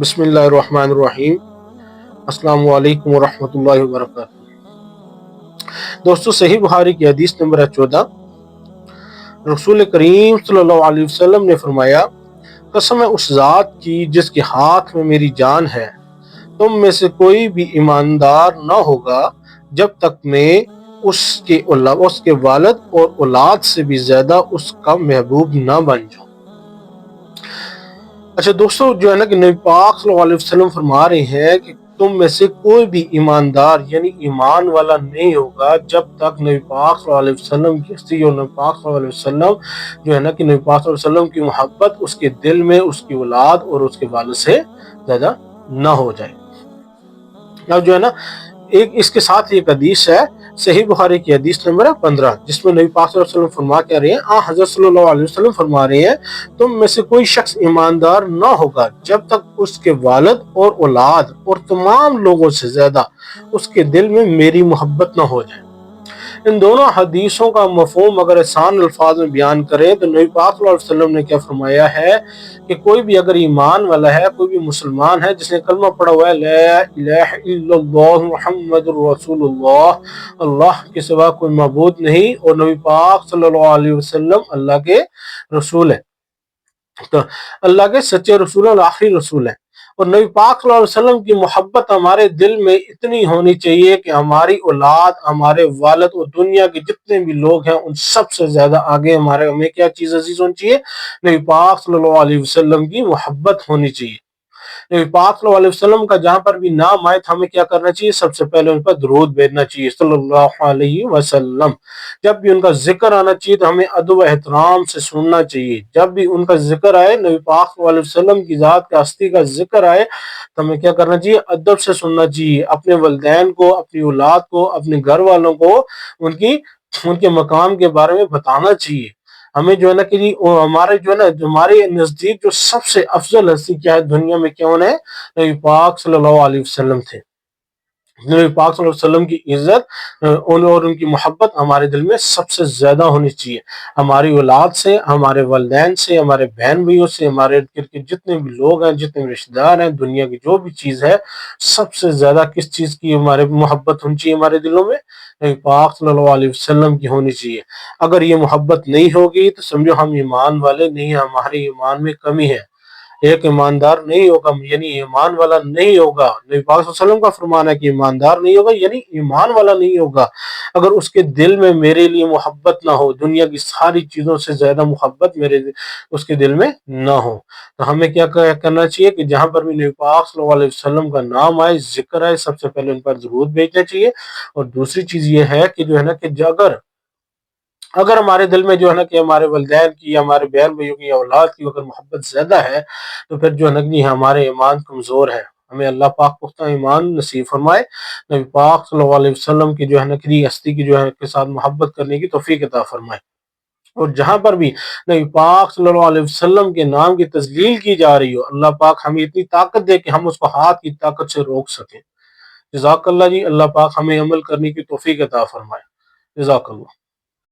بسم اللہ الرحمن الرحیم۔ السلام علیکم ورحمۃ اللہ وبرکاتہ۔ دوستو، صحیح بخاری کی حدیث نمبر 14، رسول کریم صلی اللہ علیہ وسلم نے فرمایا، قسم ہے اس ذات کی جس کے ہاتھ میں میری جان ہے، تم میں سے کوئی بھی ایماندار نہ ہوگا جب تک میں اس کے والد اور اولاد سے بھی زیادہ اس کا محبوب نہ بن جاؤں۔ اچھا دوستو، جو ہے نا کہ نبی پاک صلی اللہ علیہ وسلم فرما رہے ہیں کہ تم میں سے کوئی بھی ایماندار یعنی ایمان والا نہیں ہوگا جب تک نبی پاک صلی اللہ علیہ وسلم کی ہستی اور نبی پاک صلی اللہ علیہ وسلم جو ہے نا کہ نبی پاک صلی اللہ علیہ وسلم کی محبت اس کے دل میں اس کی اولاد اور اس کے والد سے زیادہ نہ ہو جائے۔ اب جو ہے نا اس کے ساتھ ایک حدیث ہے، صحیح بخاری کی حدیث نمبر 15، جس میں نبی پاک صلی اللہ علیہ وسلم فرما کے رہے ہیں، حضرت صلی اللہ علیہ وسلم فرما رہے ہیں، تم میں سے کوئی شخص ایماندار نہ ہوگا جب تک اس کے والد اور اولاد اور تمام لوگوں سے زیادہ اس کے دل میں میری محبت نہ ہو جائے۔ ان دونوں حدیثوں کا مفہوم اگر آسان الفاظ میں بیان کریں تو نبی پاک صلی اللہ علیہ وسلم نے کیا فرمایا ہے کہ کوئی بھی اگر ایمان والا ہے، کوئی بھی مسلمان ہے جس نے کلمہ پڑھا ہوا ہے لا الہ الا اللہ محمد الرسول اللہ، اللہ کے سوا کوئی معبود نہیں اور نبی پاک صلی اللہ علیہ وسلم اللہ کے رسول ہیں، تو اللہ کے سچے رسول اور آخری رسول ہیں، اور نبی پاک صلی اللہ علیہ وسلم کی محبت ہمارے دل میں اتنی ہونی چاہیے کہ ہماری اولاد، ہمارے والد اور دنیا کے جتنے بھی لوگ ہیں ان سب سے زیادہ آگے ہمیں کیا چیز عزیز ہونی چاہیے؟ نبی پاک صلی اللہ علیہ وسلم کی محبت ہونی چاہیے۔ نبی پاک صلی اللہ علیہ وسلم کا جہاں پر بھی نام آئے تو ہمیں کیا کرنا چاہیے؟ سب سے پہلے ان پر درود بھیجنا چاہیے صلی اللہ علیہ وسلم۔ جب بھی ان کا ذکر آنا چاہیے تو ہمیں ادب و احترام سے سننا چاہیے۔ جب بھی ان کا ذکر آئے، نبی پاک صلی اللہ علیہ وسلم کی ذات کا ہستی کا ذکر آئے تو ہمیں کیا کرنا چاہیے؟ ادب سے سننا چاہیے۔ اپنے والدین کو، اپنی اولاد کو، اپنے گھر والوں کو ان کے مقام کے بارے میں بتانا چاہیے۔ ہمیں جو ہے نا کہ ہمارے جو ہے نا ہمارے نزدیک جو سب سے افضل ہستی کیا ہے دنیا میں، کون ہے؟ نبی پاک صلی اللہ علیہ وسلم تھے۔ نبی پاک صلی اللہ علیہ وسلم کی عزت اور ان کی محبت ہمارے دل میں سب سے زیادہ ہونی چاہیے۔ ہماری اولاد سے، ہمارے والدین سے، ہمارے بہن بھائیوں سے، ہمارے جتنے بھی لوگ ہیں، جتنے بھی رشتہ دار ہیں، دنیا کی جو بھی چیز ہے، سب سے زیادہ کس چیز کی ہمارے محبت ہونی چاہیے؟ ہمارے دلوں میں نبی پاک صلی اللہ علیہ وسلم کی ہونی چاہیے۔ اگر یہ محبت نہیں ہوگی تو سمجھو ہم ایمان والے نہیں ہیں، ہمارے ایمان میں کمی ہے۔ ایک ایماندار نہیں ہوگا یعنی ایمان والا نہیں ہوگا۔ نبی پاک صلی اللہ علیہ وسلم کا فرمان ہے کہ ایماندار نہیں ہوگا یعنی ایمان والا نہیں ہوگا اگر اس کے دل میں میرے لیے محبت نہ ہو، دنیا کی ساری چیزوں سے زیادہ محبت اس کے دل میں نہ ہو۔ تو ہمیں کیا کرنا چاہیے کہ جہاں پر بھی نبی پاک صلی اللہ علیہ وسلم کا نام آئے، ذکر آئے، سب سے پہلے ان پر درود بھیجنا چاہیے۔ اور دوسری چیز یہ ہے کہ جو ہے نا کہ اگر ہمارے دل میں جو ہے نا کہ ہمارے والدین کی یا ہمارے بہن بھائیوں کی یا اولاد کی اگر محبت زیادہ ہے تو پھر جو ہے نا کہ ہمارے ایمان کمزور ہے۔ ہمیں اللہ پاک پختہ ایمان نصیب فرمائے، نبی پاک صلی اللہ علیہ وسلم کی جو ہے نا کہ ہستی کی جو ہے کے ساتھ محبت کرنے کی توفیق عطا فرمائے۔ اور جہاں پر بھی نبی پاک صلی اللہ علیہ وسلم کے نام کی تذلیل کی جا رہی ہو، اللہ پاک ہمیں اتنی طاقت دے کہ ہم اس کو ہاتھ کی طاقت سے روک سکیں۔ جزاک اللہ جی، اللہ پاک ہمیں عمل کرنے کی توفیق عطا فرمائے۔ جزاک اللہ۔